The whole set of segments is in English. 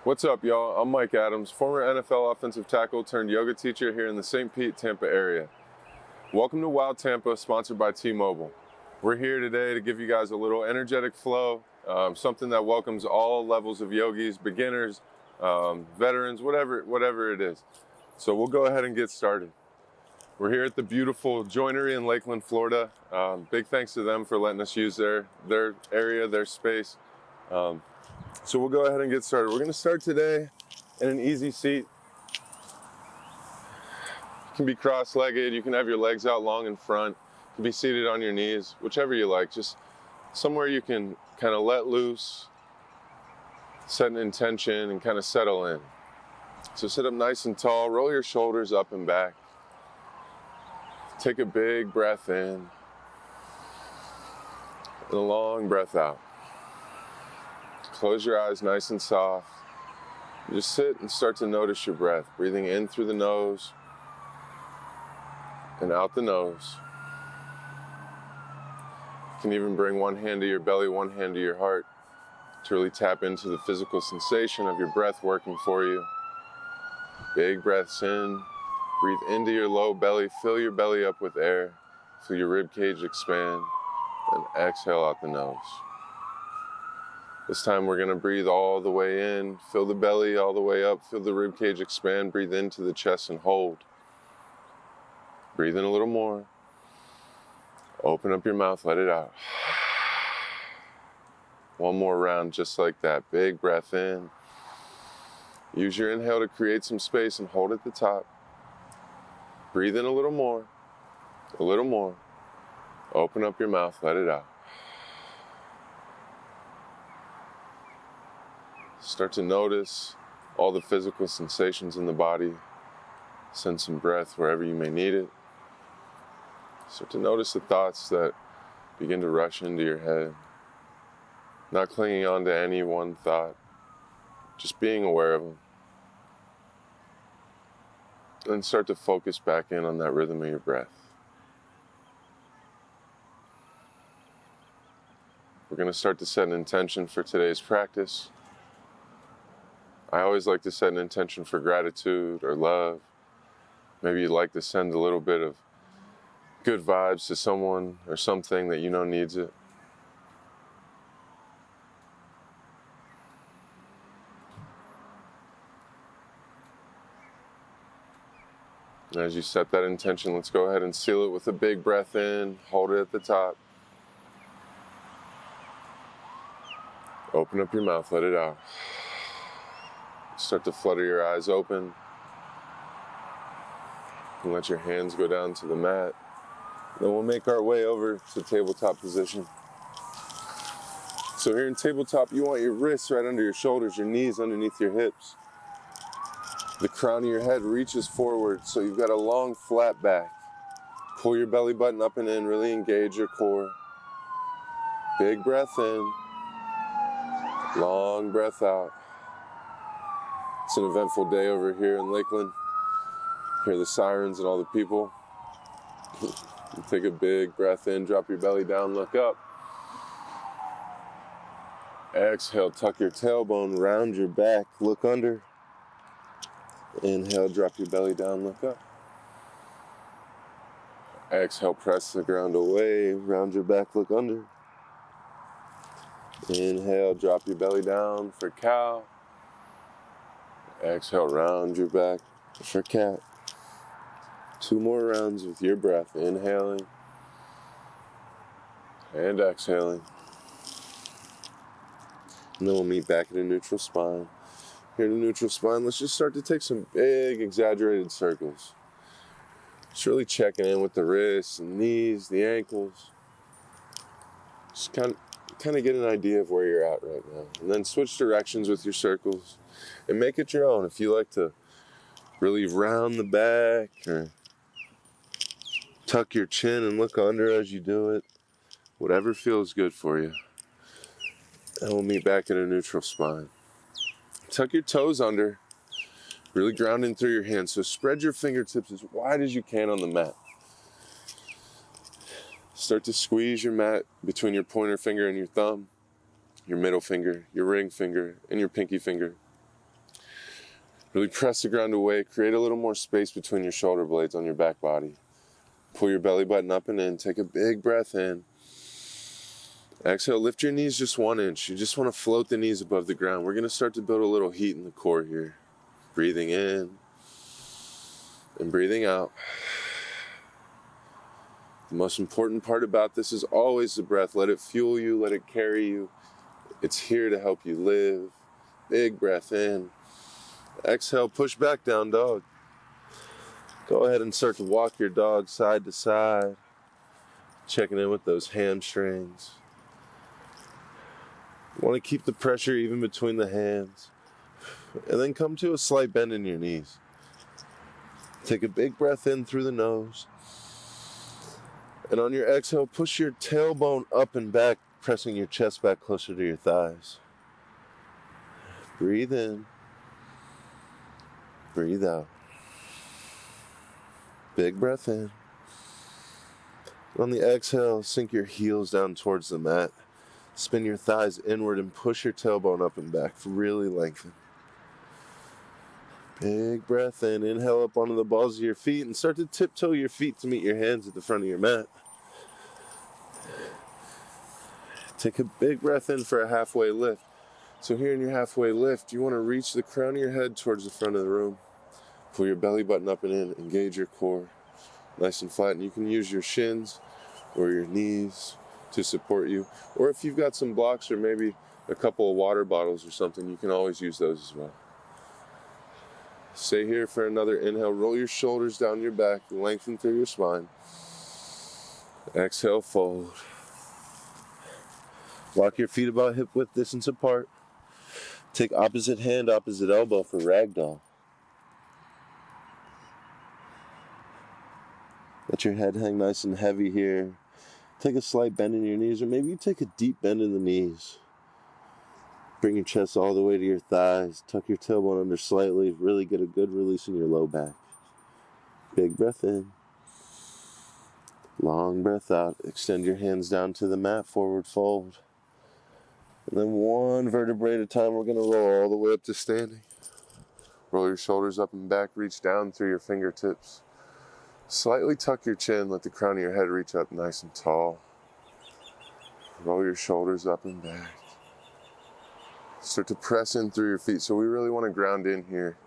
What's up, y'all? I'm Mike Adams, former NFL offensive tackle turned yoga teacher here in the St. Pete, Tampa area. Welcome to W.O.W Tampa, sponsored by T-Mobile. We're here today to give you guys a little energetic flow, something that welcomes all levels of yogis, beginners, veterans, whatever it is. So we'll go ahead and get started. We're here at the beautiful Joinery in Lakeland, Florida. Big thanks to them for letting us use their area, their space. So we'll go ahead and get started. We're going to start today in an easy seat. You can be cross-legged. You can have your legs out long in front. You can be seated on your knees, whichever you like. Just somewhere you can kind of let loose, set an intention, and kind of settle in. So sit up nice and tall. Roll your shoulders up and back. Take a big breath in and a long breath out. Close your eyes nice and soft. Just sit and start to notice your breath. Breathing in through the nose and out the nose. You can even bring one hand to your belly, one hand to your heart to really tap into the physical sensation of your breath working for you. Big breaths in. Breathe into your low belly. Fill your belly up with air. Feel your rib cage expand. And exhale out the nose. This time we're going to breathe all the way in, fill the belly all the way up, feel the rib cage expand, breathe into the chest and hold. Breathe in a little more. Open up your mouth, let it out. One more round just like that. Big breath in. Use your inhale to create some space and hold at the top. Breathe in a little more. A little more. Open up your mouth, let it out. Start to notice all the physical sensations in the body. Send some breath wherever you may need it. Start to notice the thoughts that begin to rush into your head. Not clinging on to any one thought, just being aware of them. And start to focus back in on that rhythm of your breath. We're going to start to set an intention for today's practice. I always like to set an intention for gratitude or love. Maybe you'd like to send a little bit of good vibes to someone or something that you know needs it. And as you set that intention, let's go ahead and seal it with a big breath in. Hold it at the top. Open up your mouth, let it out. Start to flutter your eyes open. And let your hands go down to the mat. Then we'll make our way over to tabletop position. So here in tabletop, you want your wrists right under your shoulders, your knees underneath your hips. The crown of your head reaches forward, so you've got a long, flat back. Pull your belly button up and in, really engage your core. Big breath in. Long breath out. It's an eventful day over here in Lakeland. Hear the sirens and all the people. Take a big breath in, drop your belly down, look up. Exhale, tuck your tailbone, round your back, look under. Inhale, drop your belly down, look up. Exhale, press the ground away, round your back, look under. Inhale, drop your belly down for cow. Exhale, round your back for cat. 2 more rounds with your breath. Inhaling and exhaling. And then we'll meet back at a neutral spine. Here in a neutral spine, let's just start to take some big, exaggerated circles. Just really checking in with the wrists and knees, the ankles. Just kind of get an idea of where you're at right now. And then switch directions with your circles. And make it your own. If you like to really round the back or tuck your chin and look under as you do it, whatever feels good for you. And we'll meet back at a neutral spine. Tuck your toes under, really grounding through your hands. So spread your fingertips as wide as you can on the mat. Start to squeeze your mat between your pointer finger and your thumb, your middle finger, your ring finger, and your pinky finger. Really press the ground away. Create a little more space between your shoulder blades on your back body. Pull your belly button up and in. Take a big breath in. Exhale, lift your knees just 1 inch. You just want to float the knees above the ground. We're going to start to build a little heat in the core here. Breathing in and breathing out. The most important part about this is always the breath. Let it fuel you, let it carry you. It's here to help you live. Big breath in. Exhale, push back down dog. Go ahead and start to walk your dog side to side. Checking in with those hamstrings. You want to keep the pressure even between the hands. And then come to a slight bend in your knees. Take a big breath in through the nose. And on your exhale, push your tailbone up and back, pressing your chest back closer to your thighs. Breathe in. Breathe out. Big breath in. On the exhale, sink your heels down towards the mat. Spin your thighs inward and push your tailbone up and back. Really lengthen. Big breath in. Inhale up onto the balls of your feet and start to tiptoe your feet to meet your hands at the front of your mat. Take a big breath in for a halfway lift. So here in your halfway lift, you want to reach the crown of your head towards the front of the room. Pull your belly button up and in. Engage your core. Nice and flat. And you can use your shins or your knees to support you. Or if you've got some blocks or maybe a couple of water bottles or something, you can always use those as well. Stay here for another inhale. Roll your shoulders down your back. Lengthen through your spine. Exhale, fold. Walk your feet about hip width distance apart. Take opposite hand, opposite elbow for ragdoll. Let your head hang nice and heavy here. Take a slight bend in your knees, or maybe you take a deep bend in the knees. Bring your chest all the way to your thighs. Tuck your tailbone under slightly. Really get a good release in your low back. Big breath in. Long breath out. Extend your hands down to the mat, forward fold. And then one vertebrae at a time, we're going to roll all the way up to standing. Roll your shoulders up and back. Reach down through your fingertips. Slightly tuck your chin, let the crown of your head reach up nice and tall. Roll your shoulders up and back. Start to press in through your feet. So we really want to ground in here.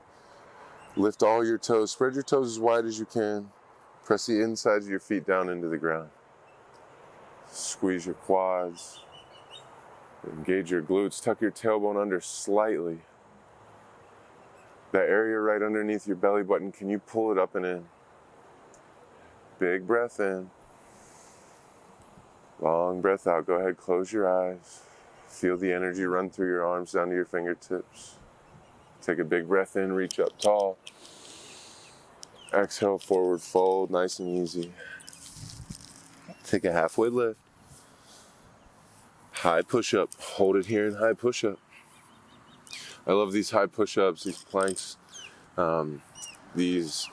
Lift all your toes. Spread your toes as wide as you can. Press the insides of your feet down into the ground. Squeeze your quads. Engage your glutes. Tuck your tailbone under slightly. That area right underneath your belly button, can you pull it up and in? Big breath in. Long breath out. Go ahead, close your eyes. Feel the energy run through your arms down to your fingertips. Take a big breath in, reach up tall. Exhale, forward fold, nice and easy. Take a halfway lift. High push-up. Hold it here in high push-up. I love these high push-ups, these planks. These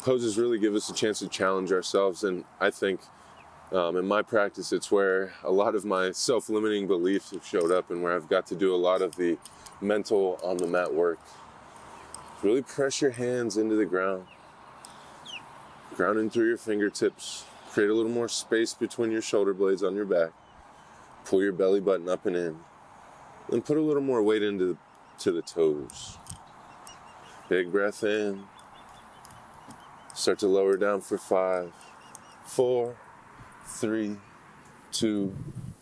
poses really give us a chance to challenge ourselves, and I think in my practice it's where a lot of my self-limiting beliefs have showed up and where I've got to do a lot of the mental on the mat work. Really press your hands into the ground. Ground in through your fingertips. Create a little more space between your shoulder blades on your back. Pull your belly button up and in. Then put a little more weight into the toes. Big breath in. Start to lower down for 5, 4, 3, 2,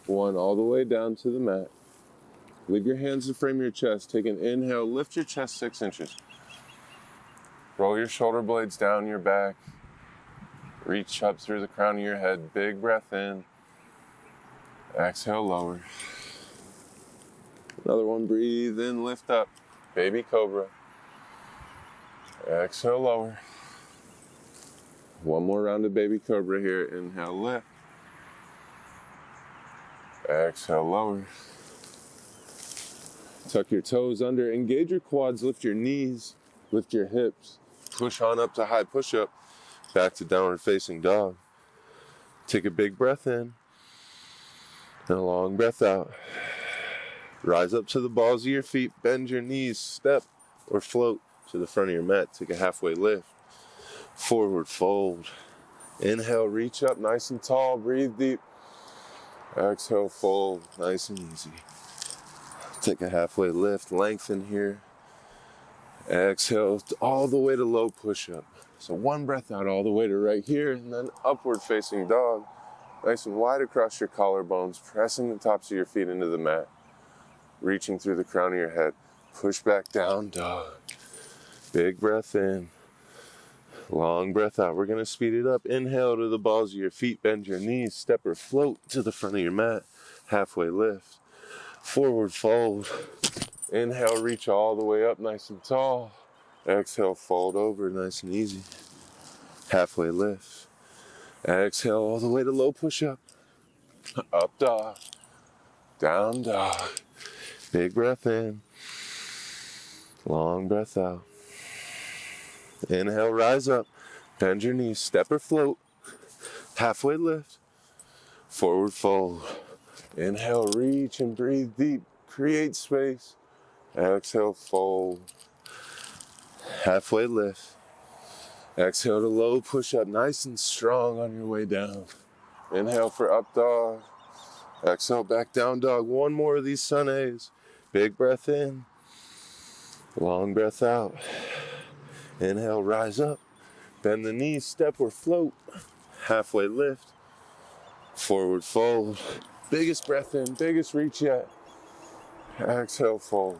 1. All the way down to the mat. Leave your hands to frame your chest. Take an inhale. Lift your chest 6 inches. Roll your shoulder blades down your back. Reach up through the crown of your head. Big breath in. Exhale, lower. Another one. Breathe in, lift up. Baby cobra. Exhale, lower. One more round of baby cobra here. Inhale, lift. Exhale, lower. Tuck your toes under. Engage your quads. Lift your knees. Lift your hips. Push on up to high push-up. Back to downward facing dog. Take a big breath in. And a long breath out. Rise up to the balls of your feet. Bend your knees. Step or float to the front of your mat. Take a halfway lift. Forward fold. Inhale, reach up nice and tall. Breathe deep. Exhale, fold. Nice and easy. Take a halfway lift. Lengthen here. Exhale all the way to low push-up. So one breath out all the way to right here, and then upward facing dog. Nice and wide across your collarbones, pressing the tops of your feet into the mat. Reaching through the crown of your head. Push back down, dog. Big breath in. Long breath out. We're going to speed it up. Inhale to the balls of your feet. Bend your knees. Step or float to the front of your mat. Halfway lift. Forward fold. Inhale, reach all the way up nice and tall. Exhale, fold over nice and easy. Halfway lift. Exhale all the way to low push-up. Up dog. Down dog. Big breath in. Long breath out. Inhale, rise up. Bend your knees. Step or float. Halfway lift. Forward fold. Inhale, reach and breathe deep. Create space. Exhale, fold. Halfway lift. Exhale to low push-up. Nice and strong on your way down. Inhale for up dog. Exhale, back down dog. One more of these sun A's. Big breath in. Long breath out. Inhale, rise up. Bend the knees, step or float. Halfway lift. Forward fold. Biggest breath in, biggest reach yet. Exhale, fold.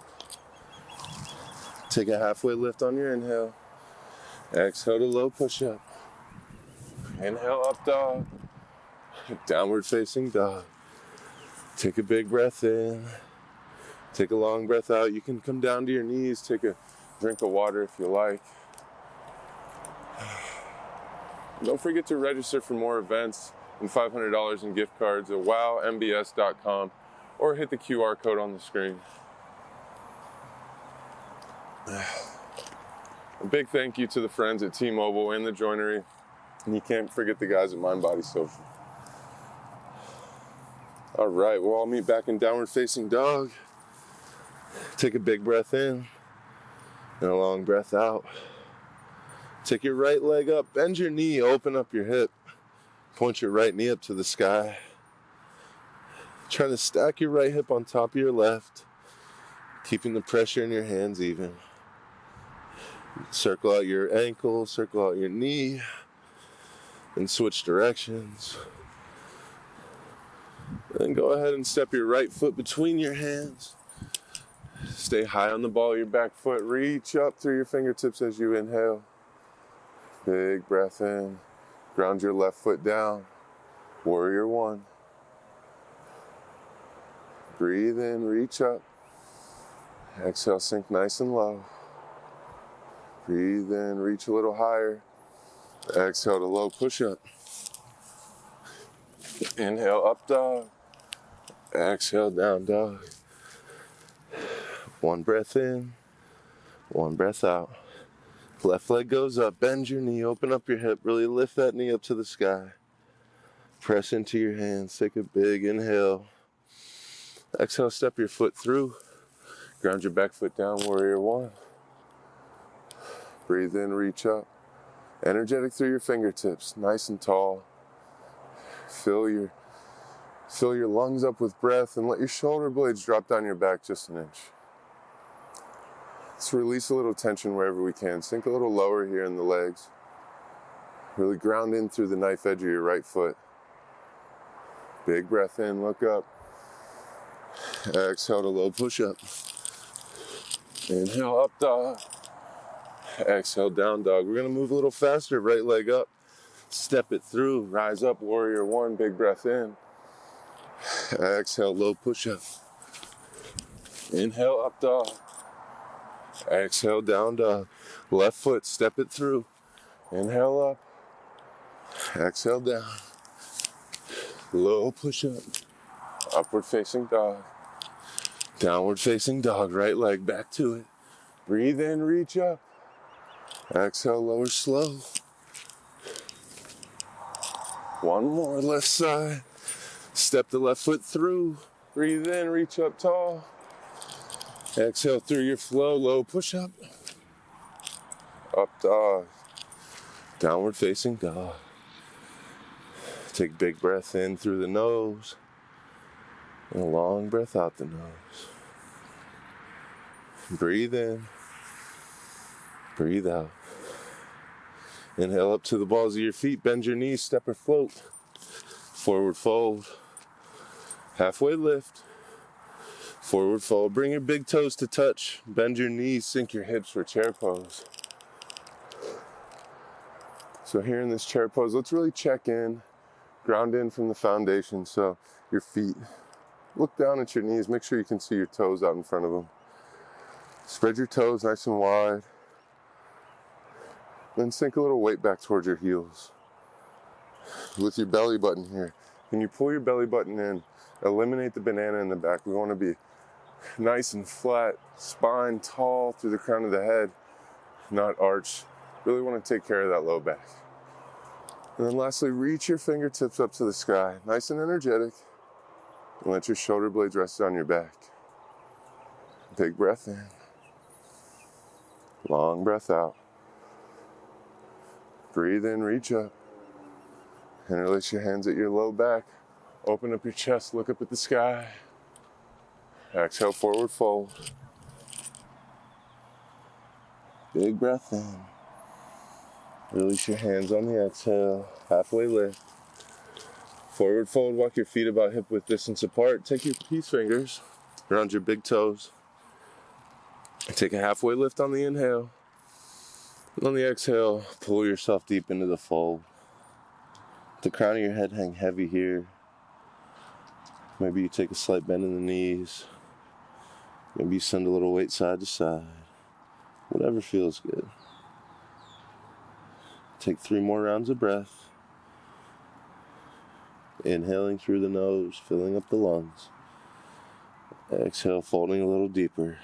Take a halfway lift on your inhale. Exhale to low push-up. Inhale, up dog. Downward facing dog. Take a big breath in. Take a long breath out. You can come down to your knees. Take a drink of water if you like. Don't forget to register for more events and $500 in gift cards at wowmbs.com or hit the QR code on the screen. A big thank you to the friends at T-Mobile and the Joinery. And you can't forget the guys at Mind Body Social. All right, we'll all meet back in downward facing dog. Take a big breath in and a long breath out. Take your right leg up, bend your knee, open up your hip. Point your right knee up to the sky. Try to stack your right hip on top of your left, keeping the pressure in your hands even. Circle out your ankle, circle out your knee, and switch directions. Then go ahead and step your right foot between your hands. Stay high on the ball of your back foot. Reach up through your fingertips as you inhale. Big breath in. Ground your left foot down. Warrior one. Breathe in, reach up. Exhale, sink nice and low. Breathe in, reach a little higher. Exhale to low push-up. Inhale, up dog. Exhale, down dog. One breath in, one breath out. Left leg goes up, bend your knee, open up your hip, really lift that knee up to the sky. Press into your hands, take a big inhale. Exhale, step your foot through. Ground your back foot down, warrior one. Breathe in, reach up. Energetic through your fingertips, nice and tall. Fill your lungs up with breath and let your shoulder blades drop down your back just an inch. Let's release a little tension wherever we can. Sink a little lower here in the legs. Really ground in through the knife edge of your right foot. Big breath in, look up. Exhale to low push-up. Inhale, up dog. Exhale, down dog. We're gonna move a little faster. Right leg up. Step it through. Rise up, warrior one. Big breath in. Exhale, low push-up. Inhale, up dog. Exhale, down dog. Left foot, step it through. Inhale up. Exhale, down. Low push-up. Upward facing dog. Downward facing dog. Right leg back to it. Breathe in, reach up. Exhale, lower slow. One more, left side. Step the left foot through. Breathe in, reach up tall. Exhale through your flow, low push-up. up dog. Downward facing dog. Take a big breath in through the nose and a long breath out the nose. Breathe in, breathe out. Inhale up to the balls of your feet, bend your knees, step or float. Forward fold, halfway lift. Forward fold, bring your big toes to touch, bend your knees, sink your hips for chair pose. So here in this chair pose, let's really check in, ground in from the foundation. So your feet, look down at your knees, make sure you can see your toes out in front of them. Spread your toes nice and wide. Then sink a little weight back towards your heels. With your belly button here, when you pull your belly button in, eliminate the banana in the back. We want to be nice and flat, spine tall through the crown of the head, not arched. Really want to take care of that low back. And then lastly, reach your fingertips up to the sky, nice and energetic, and let your shoulder blades rest on your back. Big breath in, long breath out. Breathe in, reach up. Interlace your hands at your low back. Open up your chest, look up at the sky. Exhale, forward fold. Big breath in. Release your hands on the exhale. Halfway lift. Forward fold, walk your feet about hip width distance apart. Take your peace fingers around your big toes. Take a halfway lift on the inhale. And on the exhale, pull yourself deep into the fold. The crown of your head hang heavy here. Maybe you take a slight bend in the knees. Maybe you send a little weight side to side. Whatever feels good. Take 3 more rounds of breath. Inhaling through the nose, filling up the lungs. Exhale, folding a little deeper.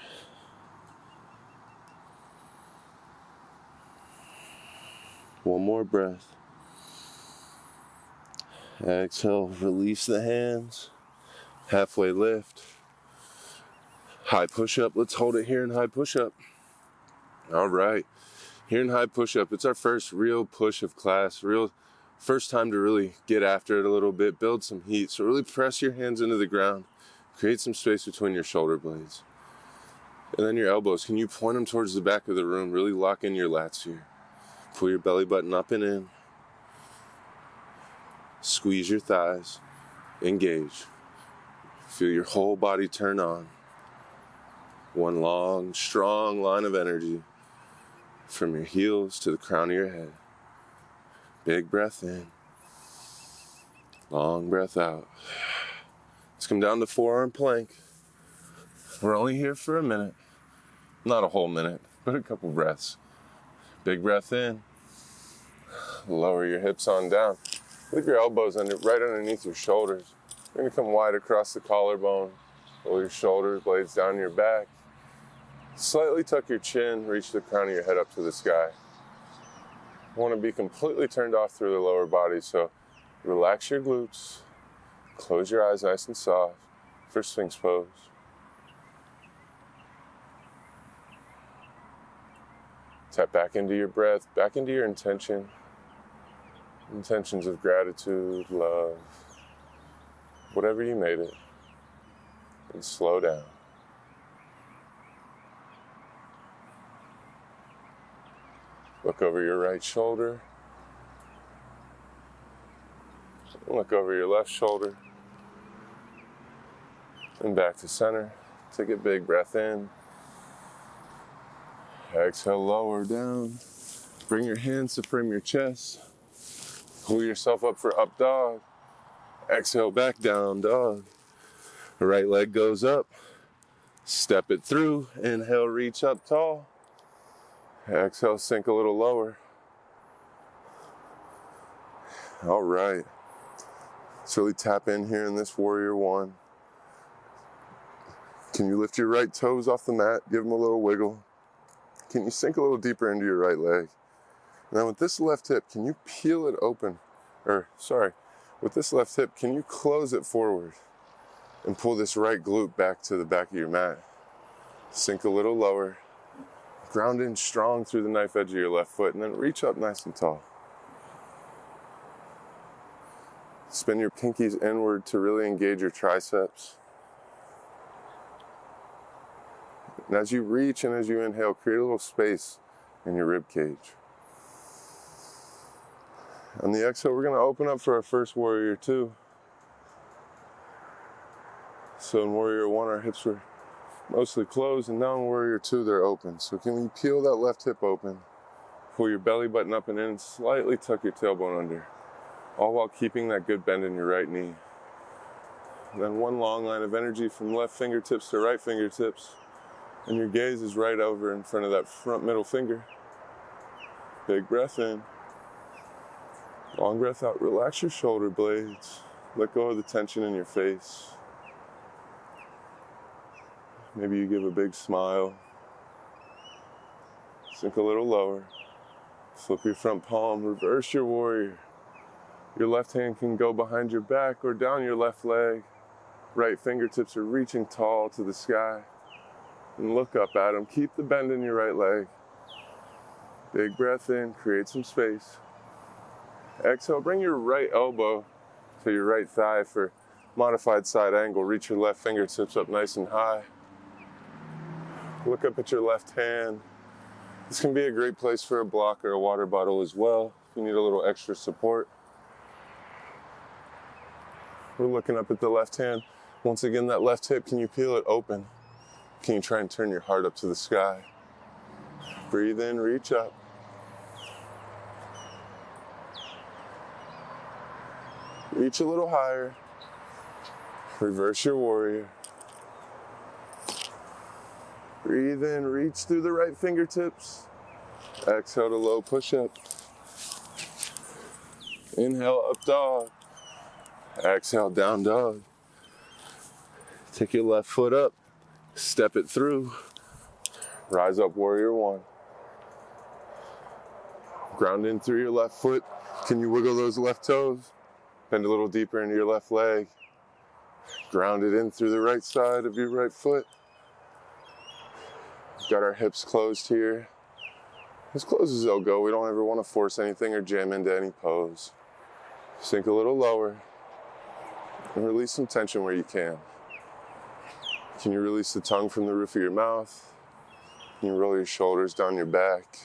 One more breath. Exhale, release the hands. Halfway lift. High push-up. Let's hold it here in high push-up. All right. Here in high push-up, it's our first real push of class. Real first time to really get after it a little bit, build some heat. So really press your hands into the ground. Create some space between your shoulder blades. And then your elbows. Can you point them towards the back of the room? Really lock in your lats here. Pull your belly button up and in. Squeeze your thighs. Engage. Feel your whole body turn on. One long, strong line of energy from your heels to the crown of your head. Big breath in. Long breath out. Let's come down to forearm plank. We're only here for a minute. Not a whole minute, but a couple breaths. Big breath in. Lower your hips on down. Leave your elbows right underneath your shoulders. You're going to come wide across the collarbone. Roll your shoulder blades down your back. Slightly tuck your chin. Reach the crown of your head up to the sky. You want to be completely turned off through the lower body, so relax your glutes. Close your eyes nice and soft for Sphinx pose. Tap back into your breath, back into your intention. Intentions of gratitude, love, whatever you made it. And slow down. Look over your right shoulder. Look over your left shoulder. And back to center. Take a big breath in. Exhale, lower down. Bring your hands to frame your chest. Pull yourself up for up dog. Exhale, back down dog. The right leg goes up. Step it through. Inhale, reach up tall. Exhale, sink a little lower. All right. Let's really tap in here in this warrior one. Can you lift your right toes off the mat? Give them a little wiggle. Can you sink a little deeper into your right leg? Now with this left hip, can you peel it open? With this left hip, can you close it forward and pull this right glute back to the back of your mat? Sink a little lower. Ground in strong through the knife edge of your left foot, and then reach up nice and tall. Spin your pinkies inward to really engage your triceps. And as you reach and as you inhale, create a little space in your rib cage. On the exhale, we're going to open up for our first Warrior 2. So in Warrior 1, our hips were mostly closed, and now in Warrior 2, they're open. So can you peel that left hip open, pull your belly button up and in, and slightly tuck your tailbone under, all while keeping that good bend in your right knee. And then one long line of energy from left fingertips to right fingertips, and your gaze is right over in front of that front middle finger. Big breath in. Long breath out. Relax your shoulder blades. Let go of the tension in your face. Maybe you give a big smile. Sink a little lower. Flip your front palm. Reverse your warrior. Your left hand can go behind your back or down your left leg. Right fingertips are reaching tall to the sky. And look up at them. Keep the bend in your right leg. Big breath in. Create some space. Exhale. Bring your right elbow to your right thigh for modified side angle. Reach your left fingertips up nice and high. Look up at your left hand. This can be a great place for a block or a water bottle as well, if you need a little extra support. We're looking up at the left hand. Once again, that left hip, can you peel it open? Can you try and turn your heart up to the sky? Breathe in, reach up. Reach a little higher. Reverse your warrior. Breathe in, reach through the right fingertips. Exhale to low push-up. Inhale, up dog. Exhale, down dog. Take your left foot up, step it through. Rise up, Warrior 1. Ground in through your left foot. Can you wiggle those left toes? Bend a little deeper into your left leg. Ground it in through the right side of your right foot. Got our hips closed here. As close as they'll go. We don't ever want to force anything or jam into any pose. Sink a little lower. And release some tension where you can. Can you release the tongue from the roof of your mouth? Can you roll your shoulders down your back?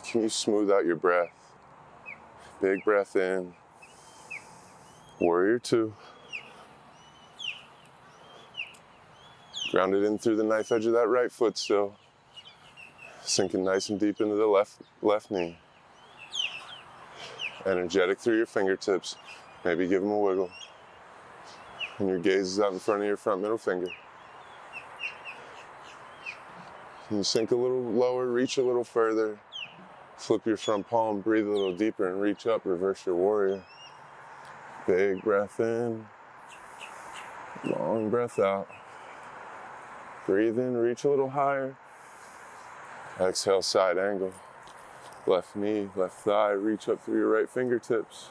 Can you smooth out your breath? Big breath in. Warrior 2. Ground it in through the knife edge of that right foot still. Sinking nice and deep into the left knee. Energetic through your fingertips. Maybe give them a wiggle. And your gaze is out in front of your front middle finger. Can you sink a little lower, reach a little further. Flip your front palm, breathe a little deeper and reach up, reverse your warrior. Big breath in. Long breath out. Breathe in, reach a little higher. Exhale, side angle. Left knee, left thigh, reach up through your right fingertips.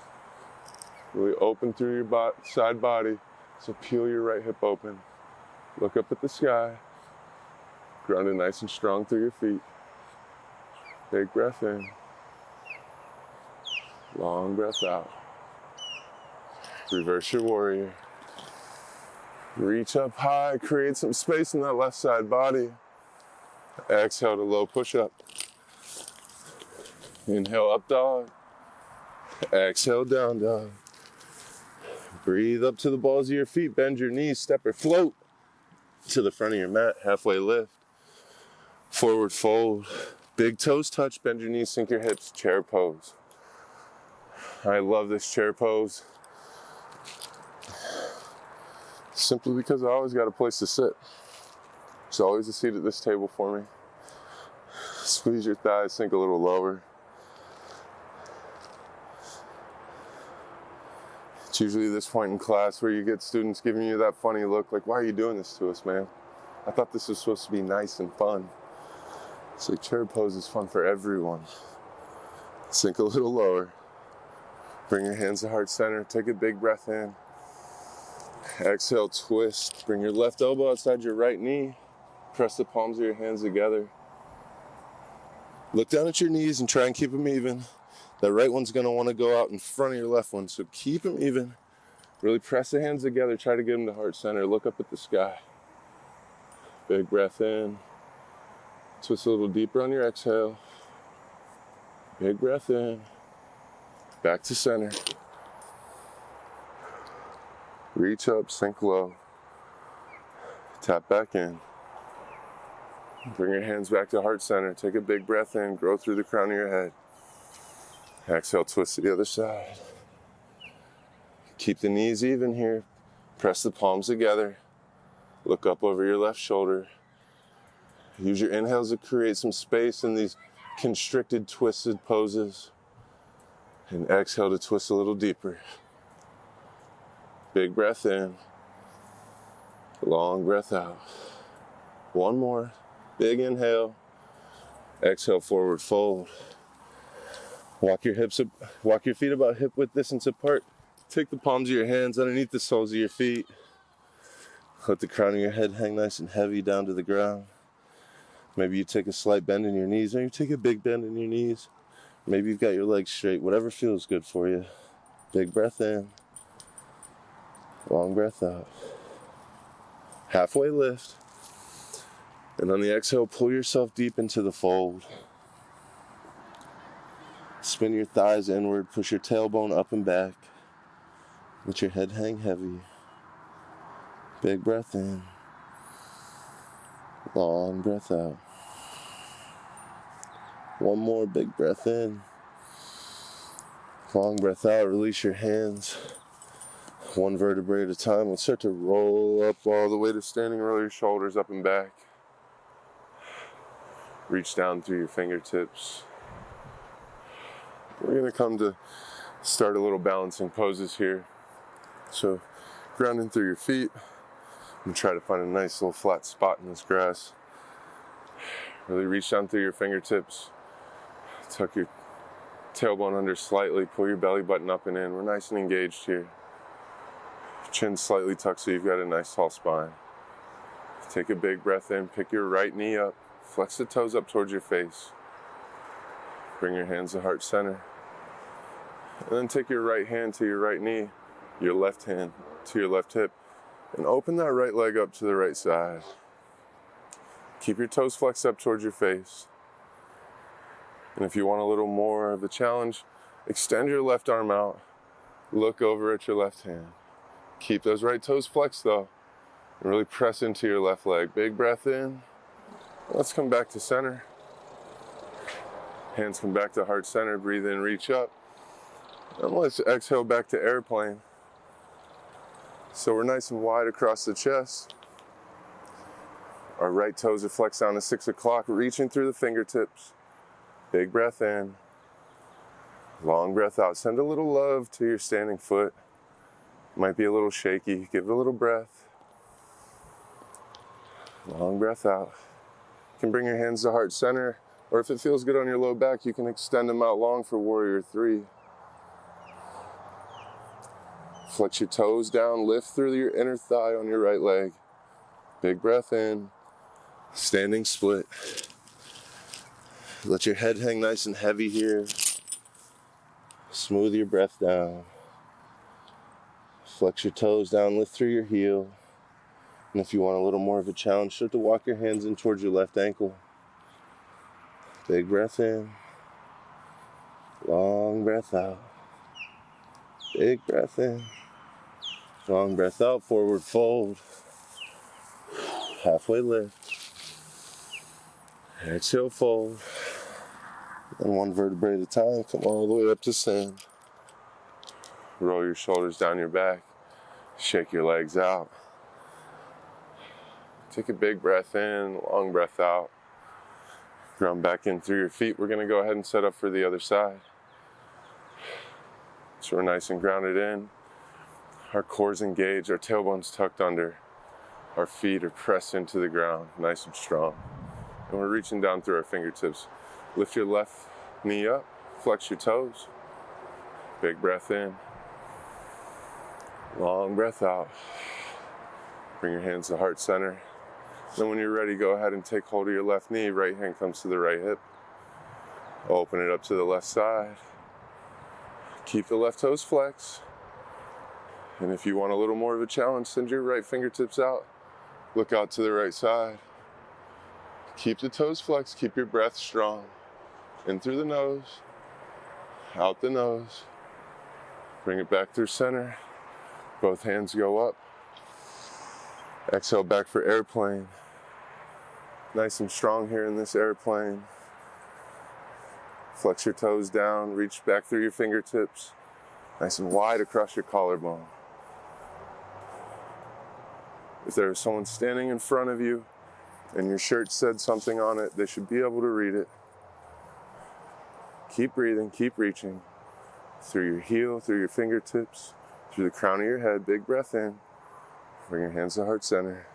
Really open through your side body. So peel your right hip open. Look up at the sky. Ground it nice and strong through your feet. Big breath in. Long breath out. Reverse your warrior. Reach up high, create some space in that left side body. Exhale to low push-up. Inhale, up dog. Exhale, down dog. Breathe up to the balls of your feet, bend your knees, step or float to the front of your mat, halfway lift. Forward fold. Big toes touch, bend your knees, sink your hips, chair pose. I love this chair pose. Simply because I always got a place to sit. There's always a seat at this table for me. Squeeze your thighs, sink a little lower. It's usually this point in class where you get students giving you that funny look, like, why are you doing this to us, man? I thought this was supposed to be nice and fun. It's like chair pose is fun for everyone. Sink a little lower. Bring your hands to heart center. Take a big breath in. Exhale, twist. Bring your left elbow outside your right knee. Press the palms of your hands together. Look down at your knees and try and keep them even. That right one's going to want to go out in front of your left one, so keep them even. Really press the hands together, try to get them to heart center. Look up at the sky. Big breath in. Twist a little deeper on your exhale. Big breath in. Back to center. Reach up, sink low. Tap back in. Bring your hands back to heart center. Take a big breath in. Grow through the crown of your head. Exhale, twist to the other side. Keep the knees even here. Press the palms together. Look up over your left shoulder. Use your inhales to create some space in these constricted, twisted poses. And exhale to twist a little deeper. Big breath in. Long breath out. One more. Big inhale. Exhale, forward fold. Walk your feet about hip width distance apart. Take the palms of your hands underneath the soles of your feet. Let the crown of your head hang nice and heavy down to the ground. Maybe you take a slight bend in your knees. Maybe you take a big bend in your knees. Maybe you've got your legs straight. Whatever feels good for you. Big breath in. Long breath out. Halfway lift. And on the exhale, pull yourself deep into the fold. Spin your thighs inward. Push your tailbone up and back. Let your head hang heavy. Big breath in. Long breath out. One more big breath in. Long breath out. Release your hands. One vertebrae at a time. Let's start to roll up all the way to standing. Roll your shoulders up and back. Reach down through your fingertips. We're going to come to start a little balancing poses here. So grounding through your feet. And try to find a nice little flat spot in this grass. Really reach down through your fingertips. Tuck your tailbone under slightly. Pull your belly button up and in. We're nice and engaged here. Chin slightly tucked so you've got a nice tall spine. Take a big breath in. Pick your right knee up. Flex the toes up towards your face. Bring your hands to heart center. And then take your right hand to your right knee. Your left hand to your left hip. And open that right leg up to the right side. Keep your toes flexed up towards your face. And if you want a little more of the challenge, extend your left arm out. Look over at your left hand. Keep those right toes flexed though. And really press into your left leg. Big breath in. Let's come back to center. Hands come back to heart center. Breathe in, reach up. And let's exhale back to airplane. So we're nice and wide across the chest. Our right toes are flexed down to 6 o'clock, reaching through the fingertips. Big breath in. Long breath out. Send a little love to your standing foot. Might be a little shaky. Give it a little breath. Long breath out. You can bring your hands to heart center, or if it feels good on your low back, you can extend them out long for warrior 3. Flex your toes down, lift through your inner thigh on your right leg. Big breath in. Standing split. Let your head hang nice and heavy here. Smooth your breath down. Flex your toes down, lift through your heel. And if you want a little more of a challenge, start to walk your hands in towards your left ankle. Big breath in. Long breath out. Big breath in. Long breath out, forward fold. Halfway lift. Exhale, fold. And one vertebrae at a time, come all the way up to stand. Roll your shoulders down your back. Shake your legs out. Take a big breath in, long breath out. Ground back in through your feet. We're going to go ahead and set up for the other side. So we're nice and grounded in. Our core's engaged, our tailbone's tucked under. Our feet are pressed into the ground, nice and strong. And we're reaching down through our fingertips. Lift your left knee up, flex your toes. Big breath in. Long breath out. Bring your hands to heart center. Then when you're ready, go ahead and take hold of your left knee. Right hand comes to the right hip. Open it up to the left side. Keep the left toes flexed. And if you want a little more of a challenge, send your right fingertips out. Look out to the right side. Keep the toes flexed. Keep your breath strong. In through the nose. Out the nose. Bring it back through center. Both hands go up. Exhale back for airplane. Nice and strong here in this airplane. Flex your toes down. Reach back through your fingertips. Nice and wide across your collarbone. If there is someone standing in front of you and your shirt said something on it, they should be able to read it. Keep breathing, keep reaching. Through your heel, through your fingertips, through the crown of your head. Big breath in. Bring your hands to heart center.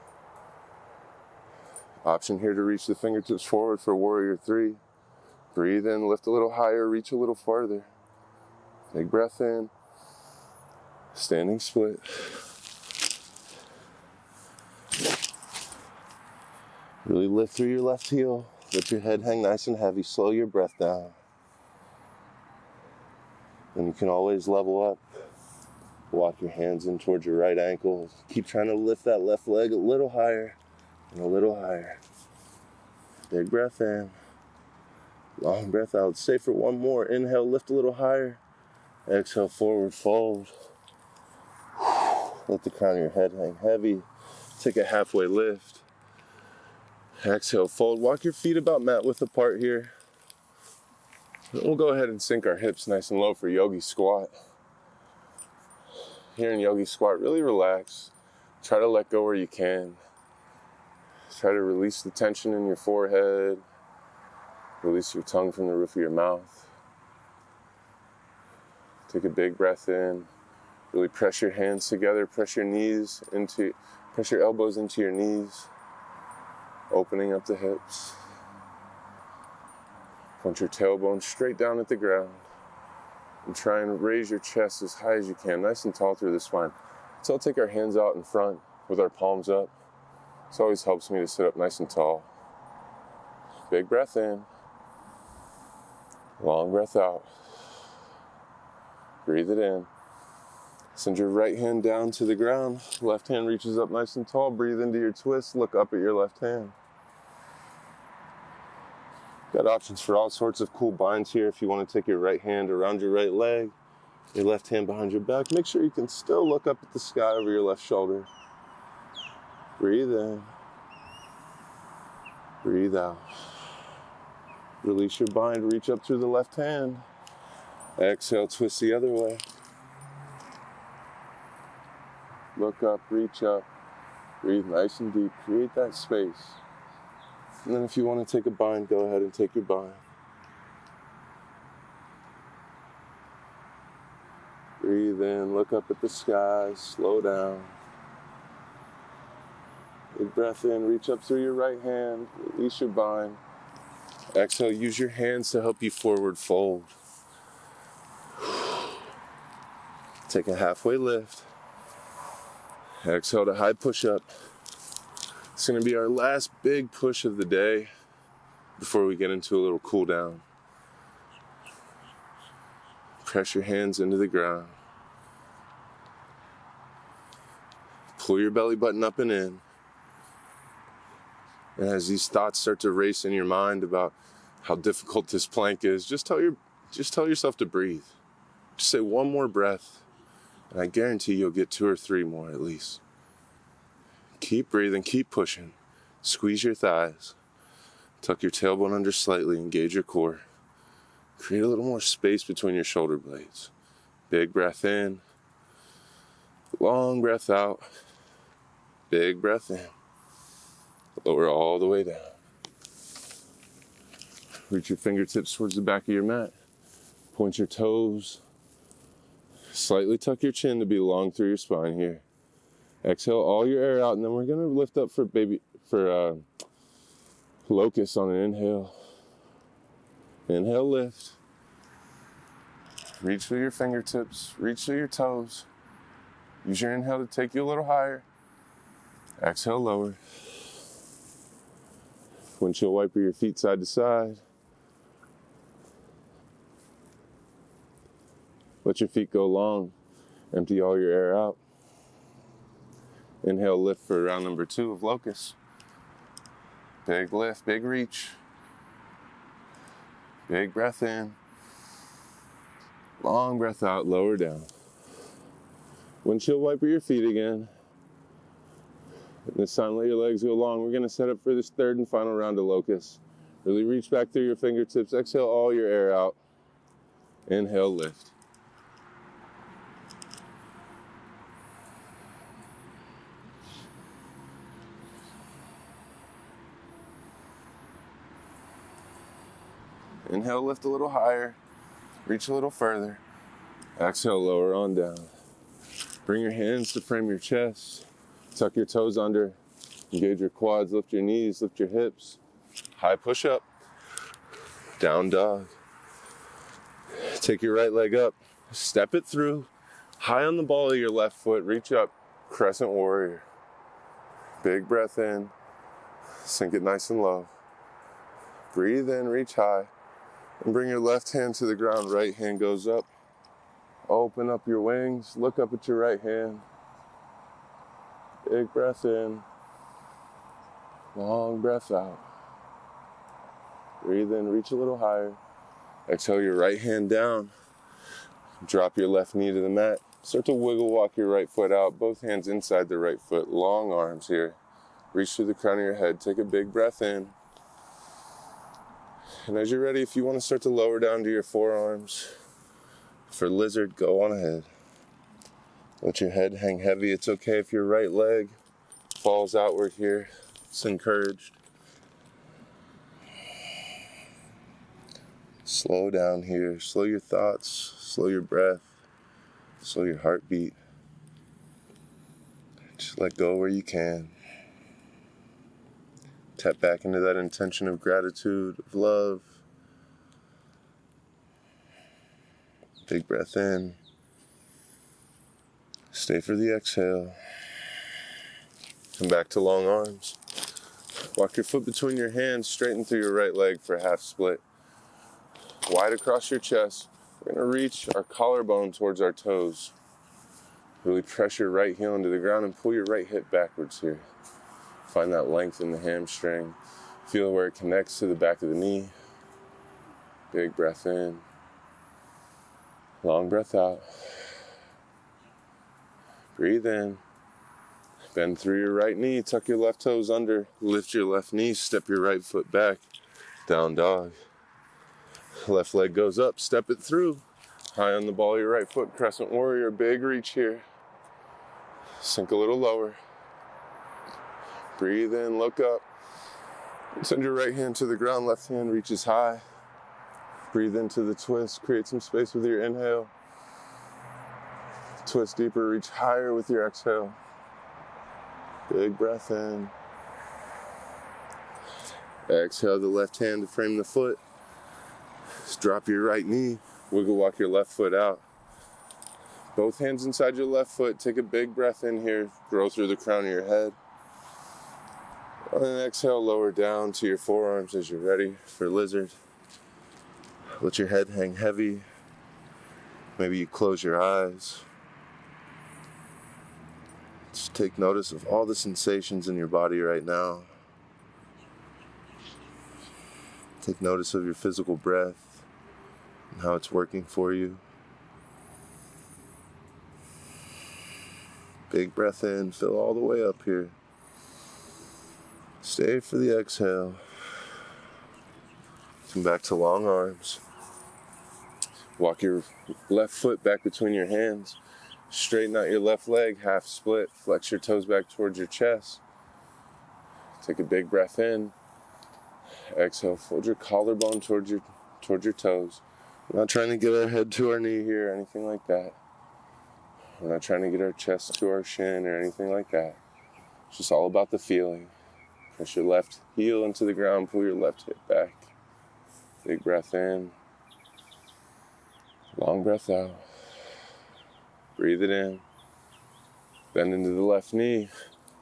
Option here to reach the fingertips forward for Warrior 3. Breathe in, lift a little higher, reach a little farther. Big breath in. Standing split. Really lift through your left heel. Let your head hang nice and heavy. Slow your breath down. And you can always level up. Walk your hands in towards your right ankle. Keep trying to lift that left leg a little higher and a little higher. Big breath in. Long breath out. Stay for one more. Inhale, lift a little higher. Exhale, forward fold. Let the crown of your head hang heavy. Take a halfway lift. Exhale, fold. Walk your feet about mat width apart here. We'll go ahead and sink our hips nice and low for Yogi Squat. Here in Yogi Squat, really relax. Try to let go where you can. Try to release the tension in your forehead. Release your tongue from the roof of your mouth. Take a big breath in. Really press your hands together. Press your elbows into your knees. Opening up the hips. Point your tailbone straight down at the ground. And try and raise your chest as high as you can, nice and tall through the spine. So I'll take our hands out in front with our palms up. This always helps me to sit up nice and tall. Big breath in. Long breath out. Breathe it in. Send your right hand down to the ground. Left hand reaches up nice and tall. Breathe into your twist. Look up at your left hand. Got options for all sorts of cool binds here. If you want to take your right hand around your right leg, your left hand behind your back, make sure you can still look up at the sky over your left shoulder. Breathe in. Breathe out. Release your bind, reach up through the left hand. Exhale, twist the other way. Look up, reach up. Breathe nice and deep. Create that space. And then if you want to take a bind, go ahead and take your bind. Breathe in, look up at the sky, slow down. Big breath in, reach up through your right hand, release your bind. Exhale, use your hands to help you forward fold. Take a halfway lift. Exhale to high push-up. It's going to be our last big push of the day before we get into a little cool down. Press your hands into the ground. Pull your belly button up and in. And as these thoughts start to race in your mind about how difficult this plank is, just tell yourself to breathe. Just say one more breath, and I guarantee you'll get 2 or 3 more at least. Keep breathing, keep pushing. Squeeze your thighs. Tuck your tailbone under slightly, engage your core. Create a little more space between your shoulder blades. Big breath in. Long breath out. Big breath in. Lower all the way down. Reach your fingertips towards the back of your mat. Point your toes. Slightly tuck your chin to be long through your spine here. Exhale all your air out, and then we're going to lift up for locust on an inhale. Inhale, lift. Reach through your fingertips, reach through your toes. Use your inhale to take you a little higher. Exhale, lower. Windshield wiper your feet side to side. Let your feet go long. Empty all your air out. Inhale, lift for round number 2 of locust. Big lift, big reach. Big breath in. Long breath out, lower down. Windshield wiper your feet again. And this time, let your legs go long. We're going to set up for this 3rd and final round of locust. Really reach back through your fingertips. Exhale all your air out. Inhale, lift. Inhale, lift a little higher. Reach a little further. Exhale, lower on down. Bring your hands to frame your chest. Tuck your toes under. Engage your quads, lift your knees, lift your hips. High push up. Down dog. Take your right leg up. Step it through. High on the ball of your left foot. Reach up. Crescent Warrior. Big breath in. Sink it nice and low. Breathe in, reach high. And bring your left hand to the ground. Right hand goes up. Open up your wings. Look up at your right hand. Big breath in. Long breath out. Breathe in, reach a little higher. Exhale your right hand down. Drop your left knee to the mat. Start to wiggle walk your right foot out. Both hands inside the right foot. Long arms here. Reach through the crown of your head. Take a big breath in. And as you're ready, if you want to start to lower down to your forearms, for lizard, go on ahead. Let your head hang heavy. It's okay if your right leg falls outward here. It's encouraged. Slow down here. Slow your thoughts. Slow your breath. Slow your heartbeat. Just let go where you can. Tap back into that intention of gratitude, of love. Big breath in. Stay for the exhale. Come back to long arms. Walk your foot between your hands, straighten through your right leg for half split. Wide across your chest. We're going to reach our collarbone towards our toes. Really press your right heel into the ground and pull your right hip backwards here. Find that length in the hamstring. Feel where it connects to the back of the knee. Big breath in. Long breath out. Breathe in. Bend through your right knee. Tuck your left toes under. Lift your left knee. Step your right foot back. Down dog. Left leg goes up. Step it through. High on the ball of your right foot. Crescent Warrior. Big reach here. Sink a little lower. Breathe in, look up. Send your right hand to the ground, left hand reaches high. Breathe into the twist, create some space with your inhale. Twist deeper, reach higher with your exhale. Big breath in. Exhale the left hand to frame the foot. Just drop your right knee, wiggle walk your left foot out. Both hands inside your left foot, take a big breath in here, grow through the crown of your head. And then exhale, lower down to your forearms as you're ready for lizard. Let your head hang heavy. Maybe you close your eyes. Just take notice of all the sensations in your body right now. Take notice of your physical breath and how it's working for you. Big breath in, fill all the way up here. Stay for the exhale. Come back to long arms. Walk your left foot back between your hands. Straighten out your left leg, half split. Flex your toes back towards your chest. Take a big breath in. Exhale, fold your collarbone towards your toes. We're not trying to get our head to our knee here or anything like that. We're not trying to get our chest to our shin or anything like that. It's just all about the feeling. Press your left heel into the ground, pull your left hip back. Big breath in. Long breath out. Breathe it in. Bend into the left knee.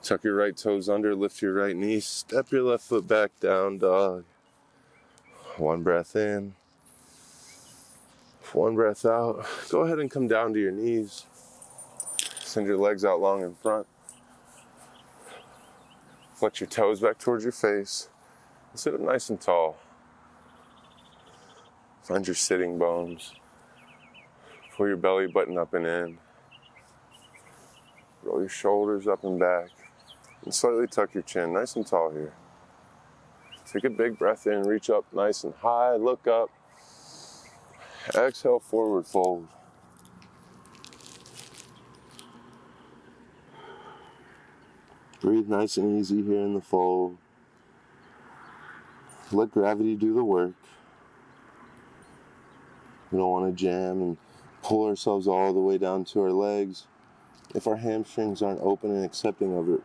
Tuck your right toes under, lift your right knee. Step your left foot back, down dog. One breath in. One breath out. Go ahead and come down to your knees. Send your legs out long in front. Flex your toes back towards your face. Sit up nice and tall. Find your sitting bones. Pull your belly button up and in. Roll your shoulders up and back. And slightly tuck your chin, nice and tall here. Take a big breath in, reach up nice and high, look up. Exhale, forward fold. Breathe nice and easy here in the fold. Let gravity do the work. We don't want to jam and pull ourselves all the way down to our legs if our hamstrings aren't open and accepting of it.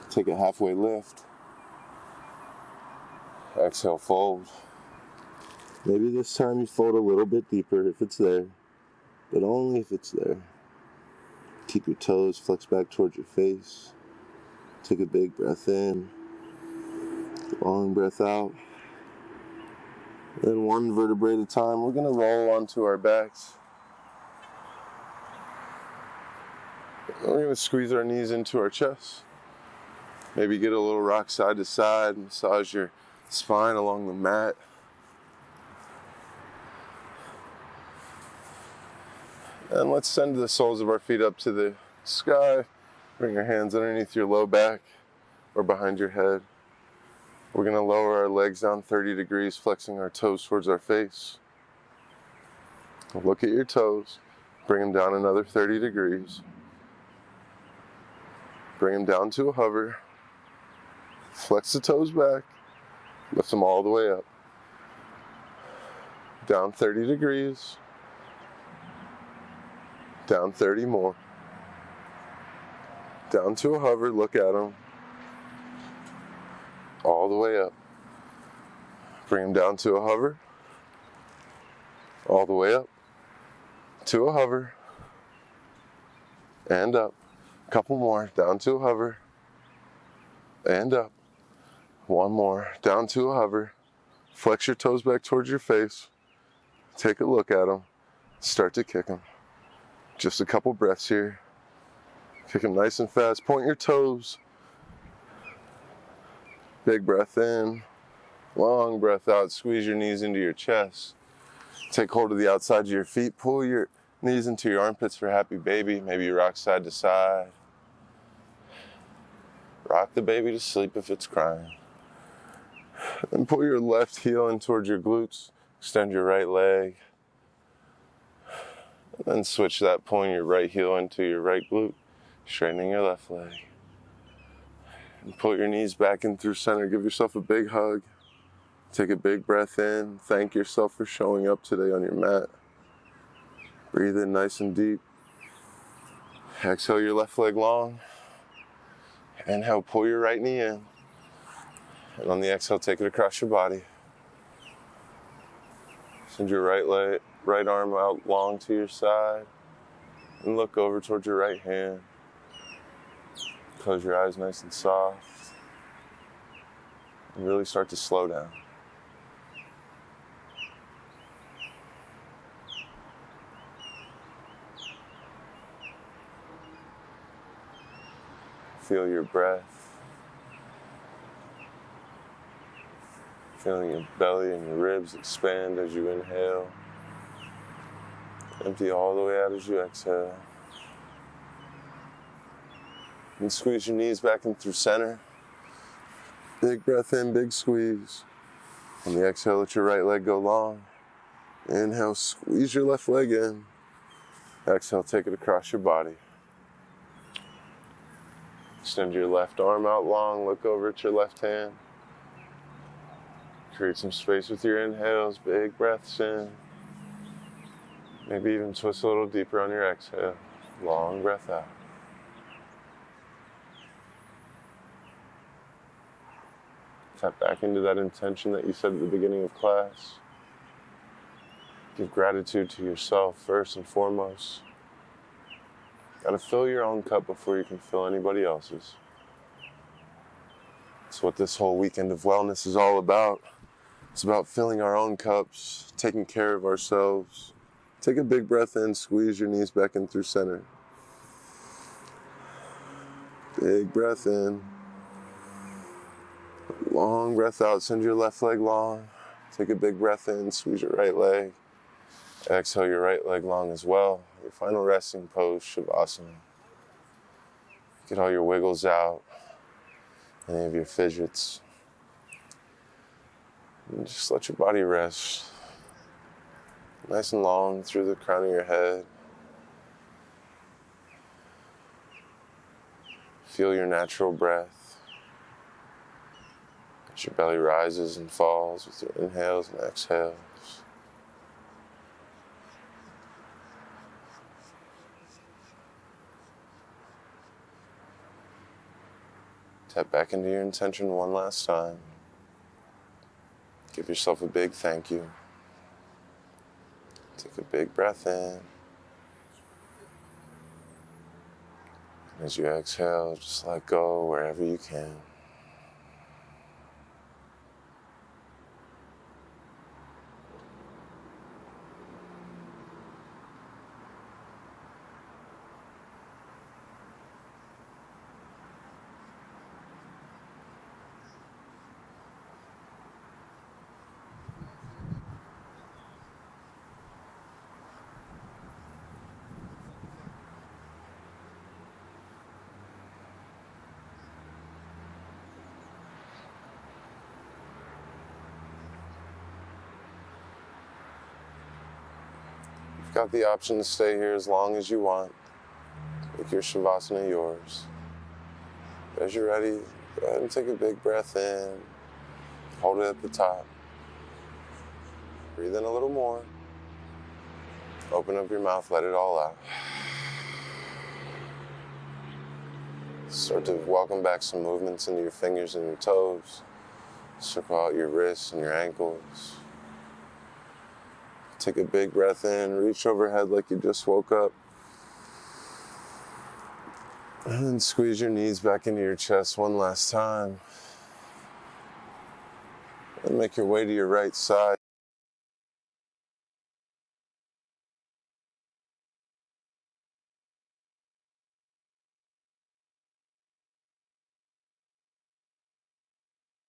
Take a halfway lift. Exhale, fold. Maybe this time you fold a little bit deeper if it's there, but only if it's there. Keep your toes flexed back towards your face. Take a big breath in. Long breath out. Then one vertebrae at a time, we're going to roll onto our backs. We're going to squeeze our knees into our chest. Maybe get a little rock side to side, massage your spine along the mat. And let's send the soles of our feet up to the sky. Bring your hands underneath your low back or behind your head. We're going to lower our legs down 30 degrees, flexing our toes towards our face. Look at your toes. Bring them down another 30 degrees. Bring them down to a hover. Flex the toes back. Lift them all the way up. Down 30 degrees. Down 30 more. Down to a hover, look at them. All the way up. Bring them down to a hover. All the way up. To a hover. And up. A couple more. Down to a hover. And up. One more. Down to a hover. Flex your toes back towards your face. Take a look at them. Start to kick them. Just a couple breaths here. Kick them nice and fast. Point your toes. Big breath in. Long breath out. Squeeze your knees into your chest. Take hold of the outside of your feet. Pull your knees into your armpits for happy baby. Maybe you rock side to side. Rock the baby to sleep if it's crying. And pull your left heel in towards your glutes. Extend your right leg. And then switch that, pulling your right heel into your right glute. Straightening your left leg. And pull your knees back in through center. Give yourself a big hug. Take a big breath in. Thank yourself for showing up today on your mat. Breathe in nice and deep. Exhale your left leg long. Inhale, pull your right knee in. And on the exhale, take it across your body. Send your right arm out long to your side. And look over towards your right hand. Close your eyes nice and soft. And really start to slow down. Feel your breath. Feeling your belly and your ribs expand as you inhale. Empty all the way out as you exhale. And squeeze your knees back in through center. Big breath in, big squeeze. On the exhale, let your right leg go long. Inhale, squeeze your left leg in. Exhale, take it across your body. Extend your left arm out long, look over at your left hand. Create some space with your inhales, big breaths in. Maybe even twist a little deeper on your exhale. Long breath out. Tap back into that intention that you said at the beginning of class. Give gratitude to yourself first and foremost. Gotta fill your own cup before you can fill anybody else's. That's what this whole weekend of wellness is all about. It's about filling our own cups, taking care of ourselves. Take a big breath in, squeeze your knees back in through center. Big breath in. Long breath out, send your left leg long. Take a big breath in, squeeze your right leg. Exhale your right leg long as well. Your final resting pose, Shavasana. Get all your wiggles out, any of your fidgets. And just let your body rest. Nice and long through the crown of your head. Feel your natural breath as your belly rises and falls with your inhales and exhales. Tap back into your intention one last time. Give yourself a big thank you. Take a big breath in. And as you exhale, just let go wherever you can. Got the option to stay here as long as you want. Make your Shavasana yours. As you're ready, go ahead and take a big breath in. Hold it at the top. Breathe in a little more. Open up your mouth, let it all out. Start to welcome back some movements into your fingers and your toes. Circle out your wrists and your ankles. Take a big breath in, reach overhead like you just woke up. And then squeeze your knees back into your chest one last time. And make your way to your right side.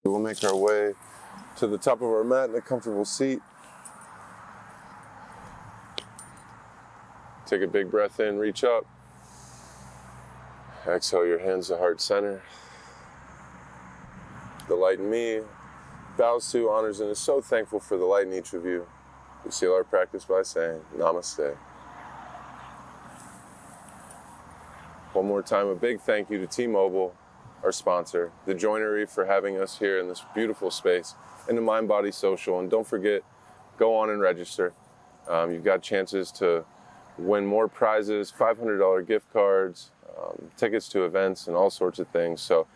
We'll make our way to the top of our mat in a comfortable seat. Take a big breath in, reach up. Exhale your hands to heart center. The light in me bows to, honors, and is so thankful for the light in each of you. We seal our practice by saying, Namaste. One more time, a big thank you to T-Mobile, our sponsor, the Joinery for having us here in this beautiful space, and to Mind Body Social. And don't forget, go on and register. You've got chances to win more prizes, $500 gift cards, tickets to events, and all sorts of things. So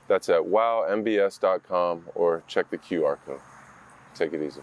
that's at wowmbs.com or check the QR code. Take it easy.